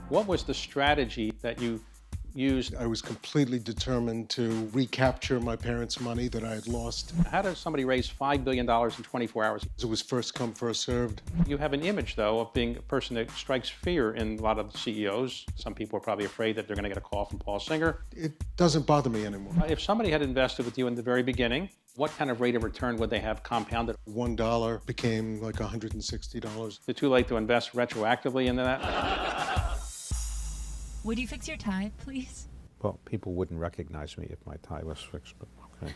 What was the strategy that you used? I was completely determined to recapture my parents' money that I had lost. How does somebody raise $5 billion in 24 hours? It was first come, first served. You have an image, though, of being a person that strikes fear in a lot of CEOs. Some people are probably afraid that they're going to get a call from Paul Singer. It doesn't bother me anymore. If somebody had invested with you in the very beginning, what kind of rate of return would they have compounded? $1 became like $160. Is it too late to invest retroactively into that? Would you fix your tie, please? Well, people wouldn't recognize me if my tie was fixed, but okay.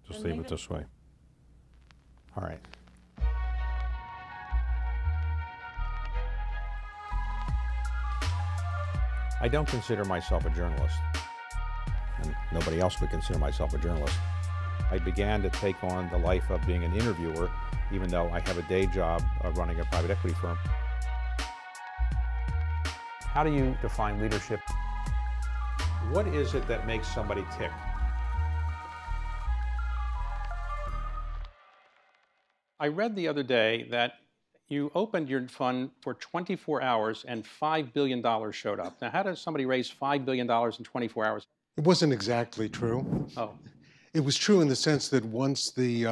Just leave it this way. All right. I don't consider myself a journalist, and nobody else would consider myself a journalist. I began to take on the life of being an interviewer, even though I have a day job of running a private equity firm. How do you define leadership? What is it that makes somebody tick? I read the other day that you opened your fund for 24 hours and $5 billion showed up. Now, how does somebody raise $5 billion in 24 hours? It wasn't exactly true. Oh. It was true in the sense that once the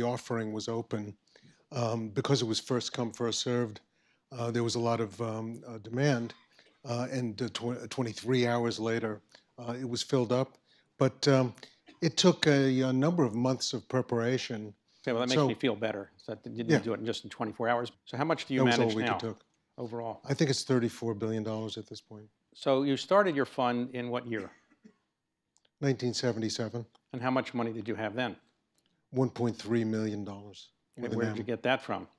offering was open, because it was first come, first served, there was a lot of demand. And 23 hours later, it was filled up. But it took a number of months of preparation. Okay, well, that makes me feel better. So that you didn't do it in just in 24 hours. So how much do you manage now overall? I think it's $34 billion at this point. So you started your fund in what year? 1977. And how much money did you have then? $1.3 million. Where did you get that from?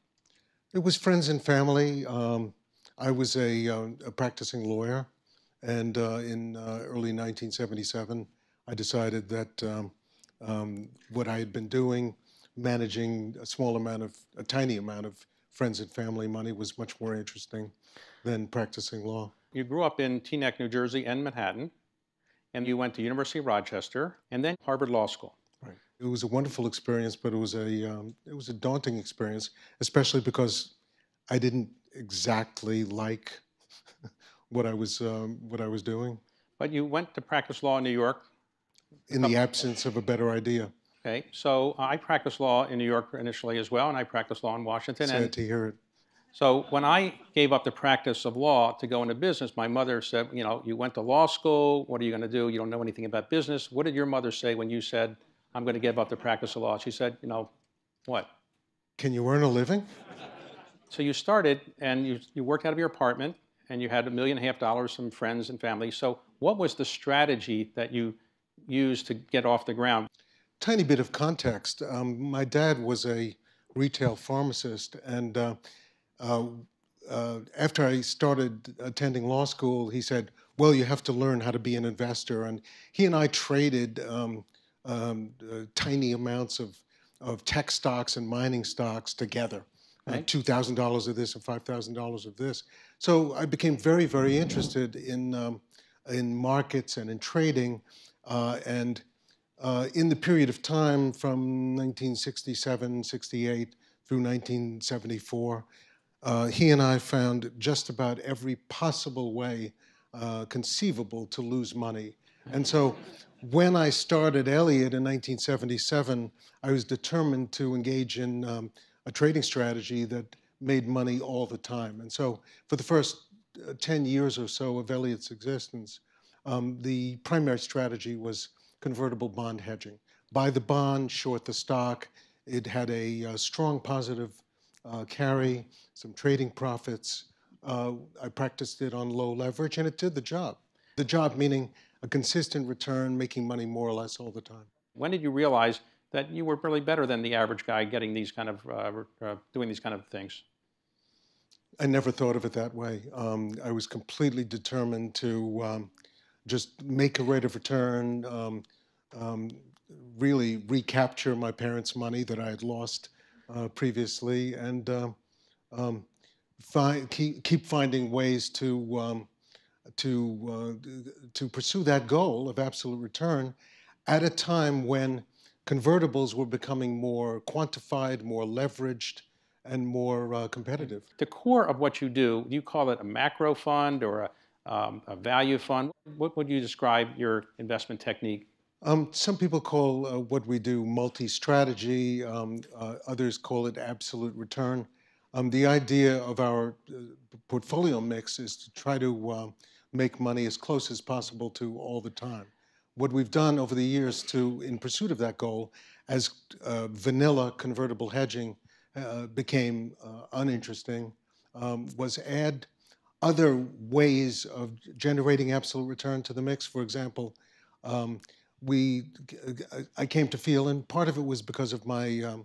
It was friends and family. I was a practicing lawyer, and in early 1977, I decided that what I had been doing, managing a tiny amount of friends and family money, was much more interesting than practicing law. You grew up in Teaneck, New Jersey, and Manhattan, and you went to University of Rochester, and then Harvard Law School. Right. It was a wonderful experience, but it was a daunting experience, especially because I didn't exactly like what I was doing. But you went to practice law in New York? In the absence of a better idea. Okay, so I practiced law in New York initially as well, and I practiced law in Washington. Sad to hear it. So when I gave up the practice of law to go into business, my mother said, you know, you went to law school, what are you going to do? You don't know anything about business. What did your mother say when you said, I'm going to give up the practice of law? She said, you know, what? Can you earn a living? So you started, and you worked out of your apartment, and you had $1.5 million from friends and family. So what was the strategy that you used to get off the ground? Tiny bit of context. My dad was a retail pharmacist, and after I started attending law school, he said, well, you have to learn how to be an investor. And he and I traded tiny amounts of tech stocks and mining stocks together. Right. $2,000 of this and $5,000 of this. So I became very, very interested in markets and in trading. In the period of time from 1967, 68 through 1974, he and I found just about every possible way conceivable to lose money. And so when I started Elliott in 1977, I was determined to engage in a trading strategy that made money all the time. And so for the first 10 years or so of Elliott's existence, the primary strategy was convertible bond hedging. Buy the bond, short the stock. It had a strong positive carry, some trading profits. I practiced it on low leverage, and it did the job. The job meaning a consistent return, making money more or less all the time. When did you realize that you were really better than the average guy getting these kind of, doing these kind of things? I never thought of it that way. I was completely determined to just make a rate of return, really recapture my parents' money that I had lost previously, and keep finding ways to pursue that goal of absolute return at a time when convertibles were becoming more quantified, more leveraged, more competitive. The core of what you do you call it a macro fund or a value fund? What would you describe your investment technique? Some people call what we do multi-strategy. Others call it absolute return. The idea of our portfolio mix is to try to make money as close as possible to all the time. What we've done over the years in pursuit of that goal, as vanilla convertible hedging became uninteresting, was add other ways of generating absolute return to the mix. For example, I came to feel, and part of it was because of my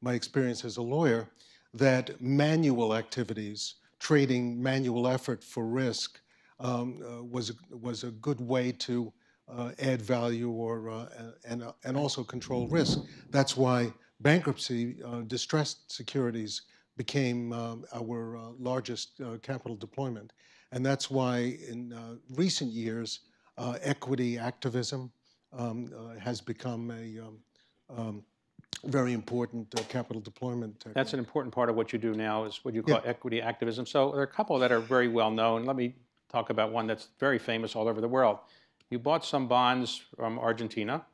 experience as a lawyer, that manual activities, trading manual effort for risk, was a good way to add value and also control risk. That's why bankruptcy, distressed securities became our largest capital deployment. And that's why in recent years, equity activism has become a very important capital deployment technique. That's an important part of what you do now is what you call equity activism. So there are a couple that are very well known. Let me talk about one that's very famous all over the world. You bought some bonds from Argentina.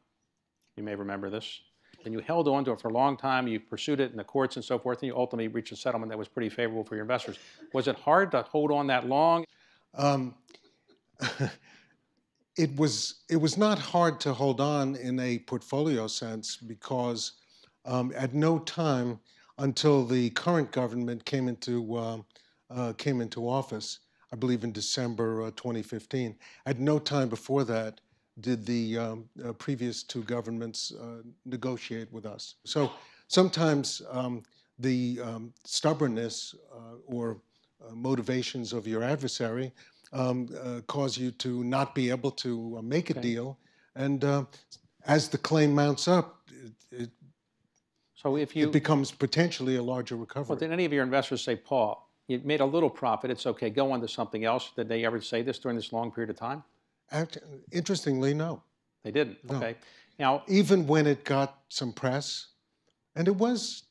You may remember this. And you held on to it for a long time. You pursued it in the courts and so forth, and you ultimately reached a settlement that was pretty favorable for your investors. Was it hard to hold on that long? It was not hard to hold on in a portfolio sense because at no time until the current government came into office, I believe in December 2015, at no time before that did the previous two governments negotiate with us. So sometimes the stubbornness or motivations of your adversary cause you to not be able to make a deal. And as the claim mounts up, it becomes potentially a larger recovery. Well, did any of your investors say, Paul, you made a little profit, it's okay, go on to something else? Did they ever say this during this long period of time? Interestingly, no. They didn't? No. Okay. Now, even when it got some press, and it was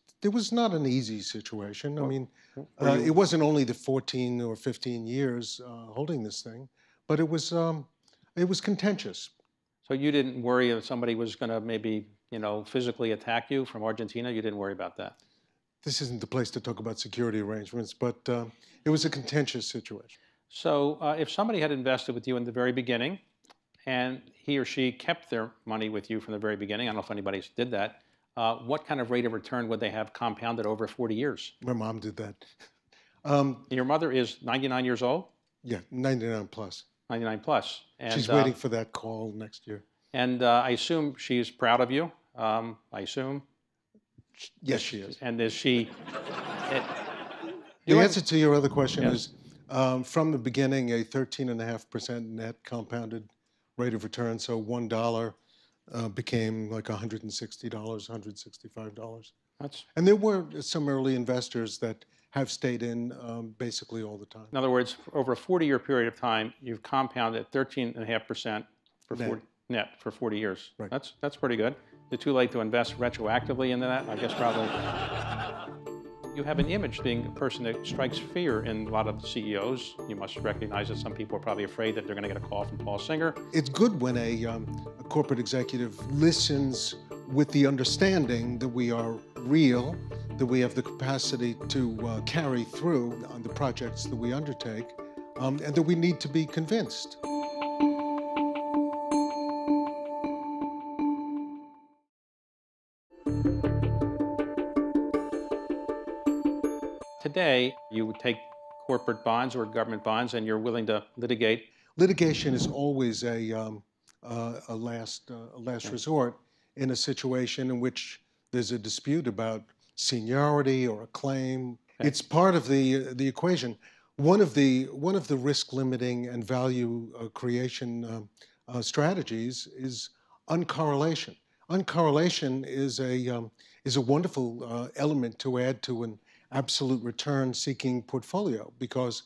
not an easy situation. I mean, it wasn't only the 14 or 15 years holding this thing, but it was contentious. So you didn't worry if somebody was going to maybe, physically attack you from Argentina? You didn't worry about that? This isn't the place to talk about security arrangements, but it was a contentious situation. So if somebody had invested with you in the very beginning, and he or she kept their money with you from the very beginning, I don't know if anybody did that, what kind of rate of return would they have compounded over 40 years? My mom did that. Your mother is 99 years old? Yeah, 99 plus. 99 plus. And, she's waiting for that call next year. And I assume she's proud of you, I assume? Yes, she is. And is she... The answer to your other question is, from the beginning, a 13.5% net compounded rate of return, so $1 became like $160, $165. And there were some early investors that have stayed in basically all the time. In other words, over a 40-year period of time, you've compounded 13.5% net for 40 years. Right. That's pretty good. Is it too late to invest retroactively into that? I guess probably. You have an image being a person that strikes fear in a lot of CEOs. You must recognize that some people are probably afraid that they're going to get a call from Paul Singer. It's good when a corporate executive listens with the understanding that we are real, that we have the capacity to carry through on the projects that we undertake, and that we need to be convinced. Today, you would take corporate bonds or government bonds and you're willing to litigate. Litigation is always a last resort in a situation in which there's a dispute about seniority or a claim. It's part of the equation. One of the risk limiting and value creation strategies is uncorrelation. Uncorrelation is a wonderful element to add to an absolute return seeking portfolio, because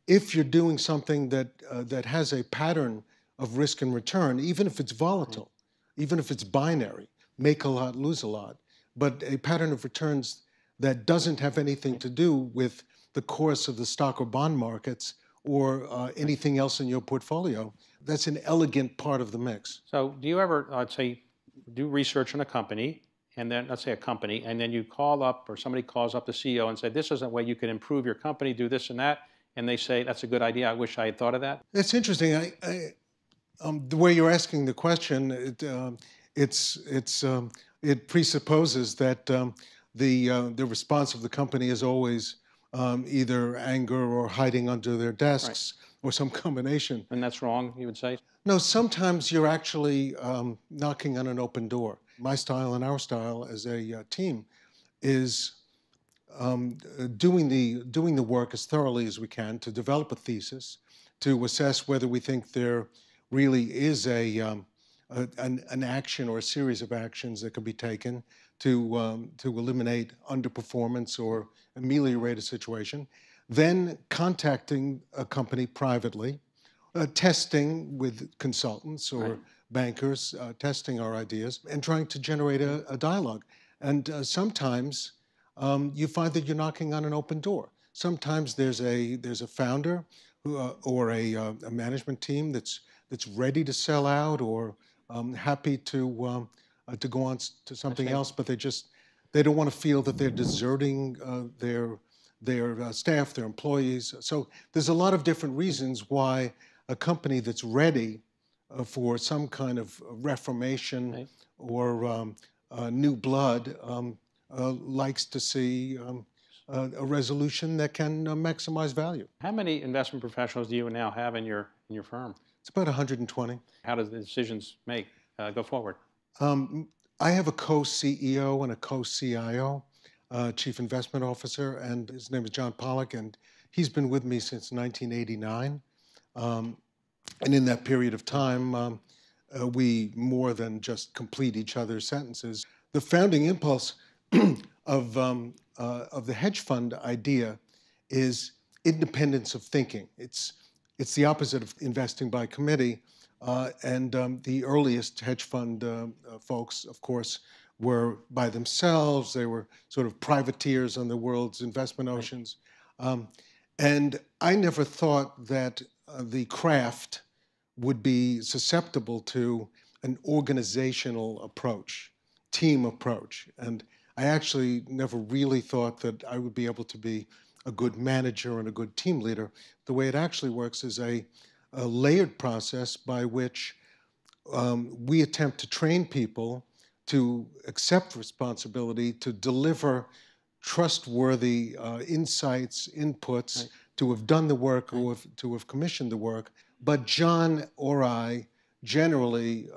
if you're doing something that has a pattern of risk and return, even if it's volatile, even if it's binary, make a lot, lose a lot, but a pattern of returns that doesn't have anything to do with the course of the stock or bond markets or anything else in your portfolio. That's an elegant part of the mix. So do you ever, let's say, do research on a company, and then, let's say a company, and then you call up, or somebody calls up the CEO and say, this is a way you can improve your company, do this and that, and they say, that's a good idea, I wish I had thought of that? It's interesting. The way you're asking the question, it presupposes that the response of the company is always either anger or hiding under their desks, right, or some combination. And that's wrong, you would say? No, sometimes you're actually knocking on an open door. My style and our style as a team is doing the work as thoroughly as we can to develop a thesis, to assess whether we think there really is an action or a series of actions that can be taken to eliminate underperformance or ameliorate a situation, then contacting a company privately, testing with consultants or right, bankers, testing our ideas, and trying to generate a dialogue. And sometimes you find that you're knocking on an open door. Sometimes there's a founder or a management team that's ready to sell out or happy to go on to something else, but they don't want to feel that they're deserting their staff, their employees. So there's a lot of different reasons why a company that's ready for some kind of reformation, right, or new blood likes to see a resolution that can maximize value. How many investment professionals do you now have in your firm? It's about 120. How do the decisions go forward? I have a co-CEO and a co-CIO, Chief Investment Officer, and his name is John Pollack, and he's been with me since 1989. And in that period of time, we more than just complete each other's sentences. The founding impulse of the hedge fund idea is independence of thinking. It's the opposite of investing by committee. And the earliest hedge fund folks, of course, were by themselves. They were sort of privateers on the world's investment oceans. And I never thought that the craft would be susceptible to an organizational approach, team approach. And I actually never really thought that I would be able to be a good manager and a good team leader. The way it actually works is a layered process by which we attempt to train people to accept responsibility, to deliver trustworthy insights, inputs, right, to have done the work, right, or to have commissioned the work. But John or I generally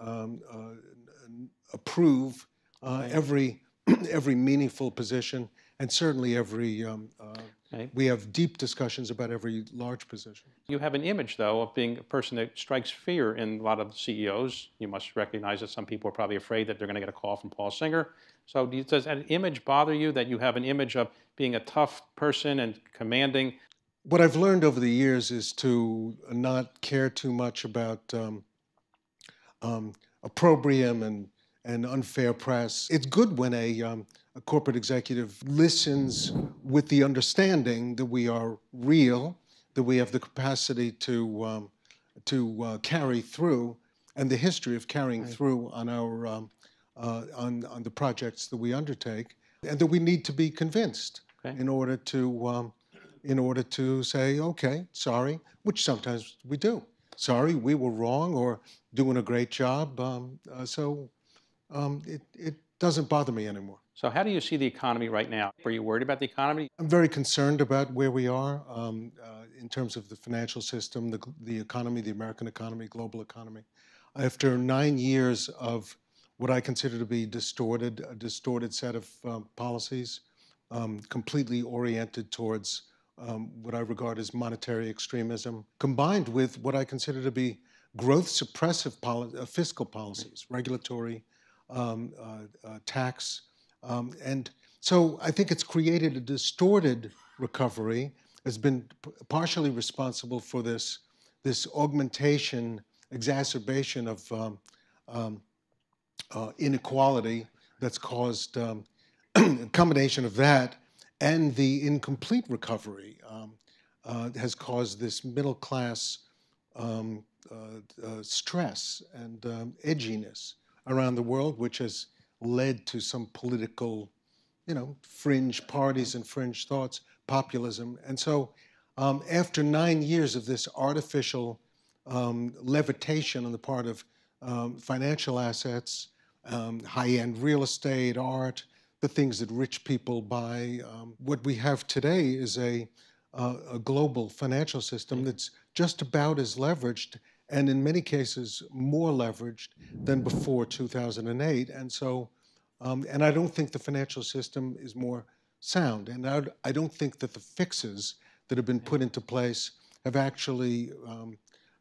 approve every meaningful position, and certainly every okay, we have deep discussions about every large position. You have an image, though, of being a person that strikes fear in a lot of CEOs. You must recognize that some people are probably afraid that they're going to get a call from Paul Singer. So does that image bother you, that you have an image of being a tough person and commanding? What I've learned over the years is to not care too much about opprobrium and unfair press. It's good when a corporate executive listens with the understanding that we are real, that we have the capacity to carry through, and the history of carrying right, through on our on the projects that we undertake, and that we need to be convinced okay, in order to say, okay, sorry, which sometimes we do. Sorry, we were wrong, or doing a great job. It doesn't bother me anymore. So how do you see the economy right now? Are you worried about the economy? I'm very concerned about where we are in terms of the financial system, the economy, the American economy, global economy. After 9 years of what I consider to be a distorted set of policies, completely oriented towards what I regard as monetary extremism, combined with what I consider to be growth suppressive fiscal policies, regulatory, tax. And so I think it's created a distorted recovery, has been partially responsible for this augmentation, exacerbation of inequality that's caused a combination of that and the incomplete recovery has caused this middle class stress and edginess around the world, which has led to some political, fringe parties and fringe thoughts, populism. And so after 9 years of this artificial levitation on the part of financial assets, high-end real estate, art, the things that rich people buy, what we have today is a global financial system that's just about as leveraged, and in many cases more leveraged than before 2008. And so, and I don't think the financial system is more sound. And I don't think that the fixes that have been put into place have actually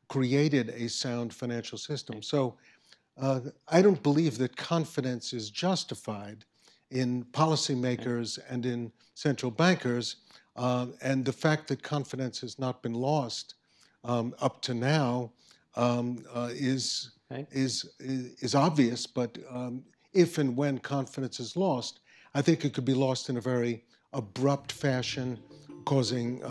created a sound financial system. So I don't believe that confidence is justified in policymakers and in central bankers. And the fact that confidence has not been lost up to now is obvious. But if and when confidence is lost, I think it could be lost in a very abrupt fashion, causing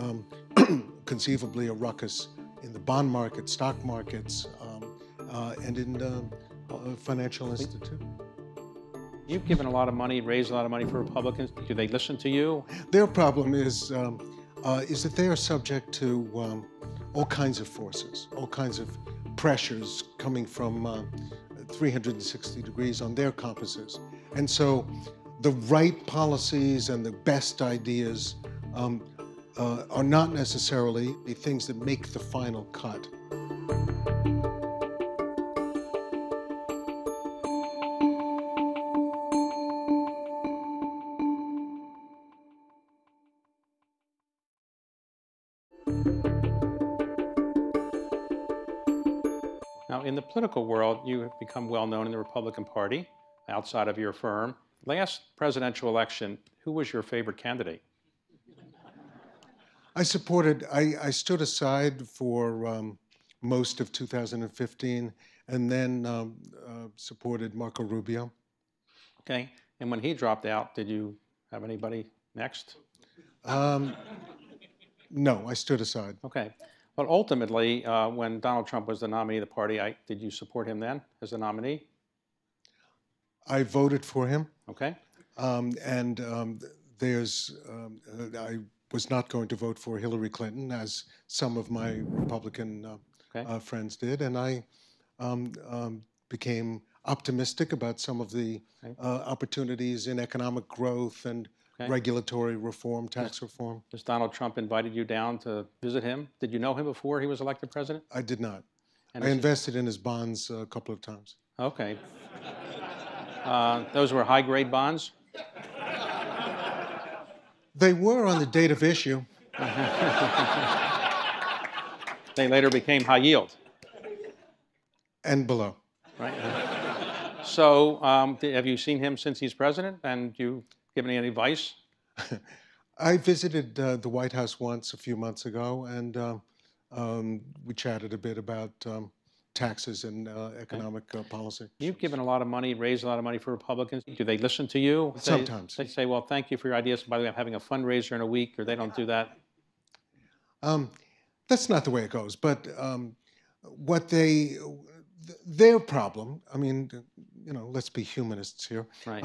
conceivably a ruckus in the bond market, stock markets, and in financial institutions. You've given a lot of money, raised a lot of money for Republicans. Do they listen to you? Their problem is that they are subject to all kinds of forces, all kinds of pressures coming from 360 degrees on their compasses. And so the right policies and the best ideas are not necessarily the things that make the final cut. Now, in the political world, you have become well known in the Republican Party outside of your firm. Last presidential election, who was your favorite candidate? I stood aside for most of 2015 and then supported Marco Rubio. Okay. And when he dropped out, did you have anybody next? No, I stood aside. Okay. But ultimately, when Donald Trump was the nominee of the party, did you support him then as the nominee? I voted for him. Okay. I was not going to vote for Hillary Clinton, as some of my Republican friends did, and I became optimistic about some of the opportunities in economic growth and regulatory reform, tax reform. Has Donald Trump invited you down to visit him? Did you know him before he was elected president? I did not. And I invested in his bonds a couple of times. Okay. Those were high-grade bonds? They were on the date of issue. They later became high yield. And below. Right. So have you seen him since he's president? And you given any advice? I visited the White House once a few months ago, and we chatted a bit about taxes and economic policy. You've given a lot of money, raised a lot of money for Republicans. Do they listen to you? Sometimes. They say, well, thank you for your ideas. By the way, I'm having a fundraiser in a week, or they don't do that? That's not the way it goes. But their problem, I mean, let's be humanists here. Right.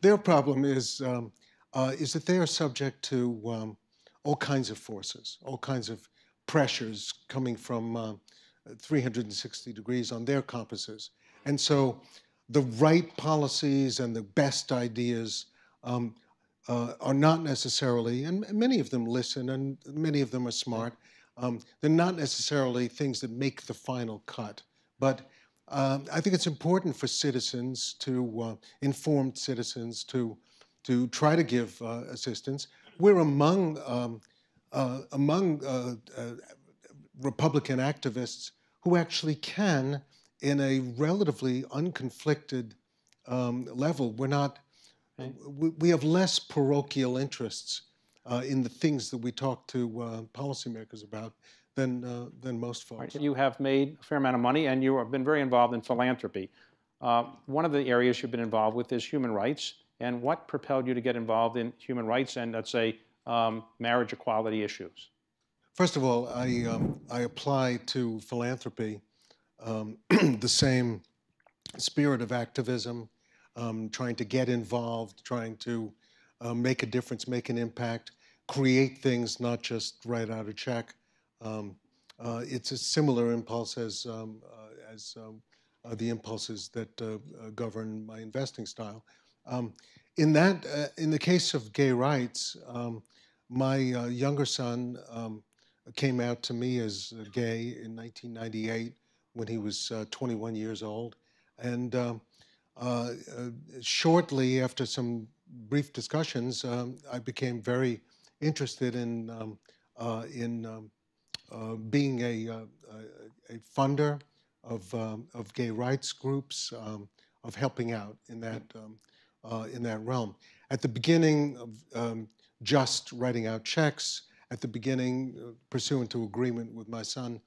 Their problem is that they are subject to all kinds of forces, all kinds of pressures coming from 360 degrees on their compasses. And so the right policies and the best ideas are not necessarily, and many of them listen and many of them are smart, they're not necessarily things that make the final cut. But I think it's important for citizens informed citizens to try to give assistance. We're among Republican activists who actually can, in a relatively unconflicted level, we have less parochial interests in the things that we talk to policymakers about than most folks. You have made a fair amount of money, and you have been very involved in philanthropy. One of the areas you've been involved with is human rights, and what propelled you to get involved in human rights and, let's say, marriage equality issues? First of all, I apply to philanthropy the same spirit of activism, trying to get involved, trying to make a difference, make an impact, create things, not just write out a check. It's a similar impulse as the impulses that govern my investing style. In the case of gay rights, my younger son came out to me as gay in 1998 when he was 21 years old, and shortly after some brief discussions, I became very interested in being a funder of gay rights groups, of helping out in that realm. At the beginning, of just writing out checks. At the beginning, pursuant to agreement with my son,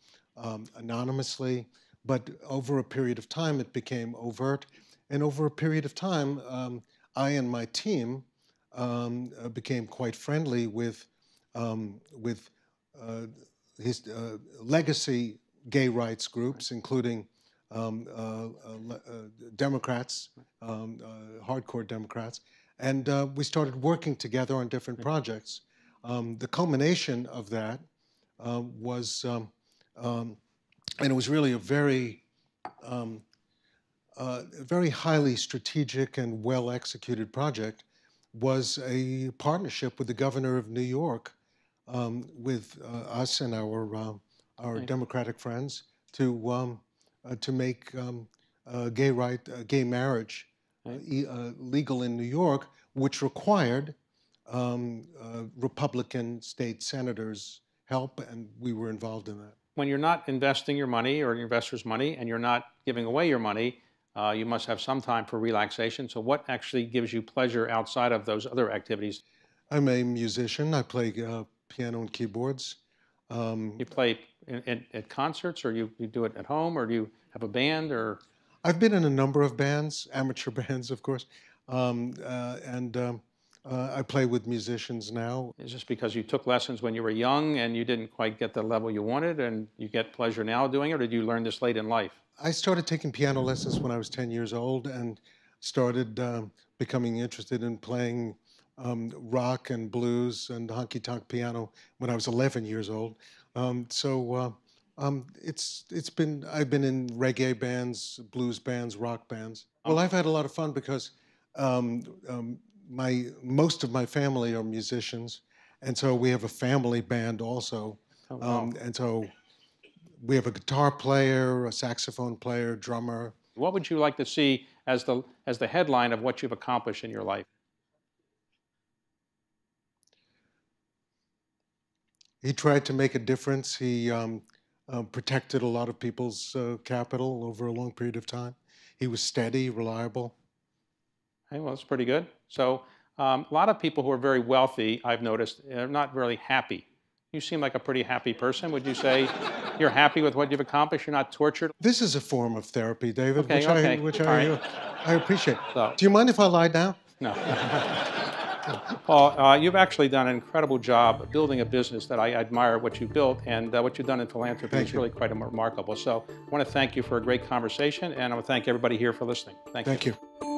anonymously. But over a period of time, it became overt. And over a period of time, I and my team became quite friendly with his legacy gay rights groups, including Democrats, hardcore Democrats. And we started working together on different projects. The culmination of that was, and it was really a very highly strategic and well-executed project, was a partnership with the governor of New York, with us and our Democratic friends, to make gay marriage legal in New York, which required Republican state senators' help, and we were involved in that. When you're not investing your money or your investors' money and you're not giving away your money, you must have some time for relaxation. So what actually gives you pleasure outside of those other activities? I'm a musician. I play piano and keyboards. You play at concerts, or you do it at home, or do you have a band? Or I've been in a number of bands, amateur bands, of course, I play with musicians now. Is this because you took lessons when you were young and you didn't quite get the level you wanted, and you get pleasure now doing it, or did you learn this late in life? I started taking piano lessons when I was 10 years old and started becoming interested in playing rock and blues and honky-tonk piano when I was 11 years old. I've been in reggae bands, blues bands, rock bands. Well, I've had a lot of fun because most of my family are musicians, and so we have a family band also. Oh, wow. And so we have a guitar player, a saxophone player, drummer. What would you like to see as the headline of what you've accomplished in your life? He tried to make a difference. He protected a lot of people's capital over a long period of time. He was steady, reliable. Hey, well, that's pretty good. So a lot of people who are very wealthy, I've noticed, are not really happy. You seem like a pretty happy person. Would you say you're happy with what you've accomplished? You're not tortured? This is a form of therapy, David, Okay, which right. I appreciate. So, do you mind if I lie down? No. Paul, you've actually done an incredible job building a business that I admire what you built, and what you've done in philanthropy is really quite remarkable. So I want to thank you for a great conversation, and I want to thank everybody here for listening. Thank you. Thank you.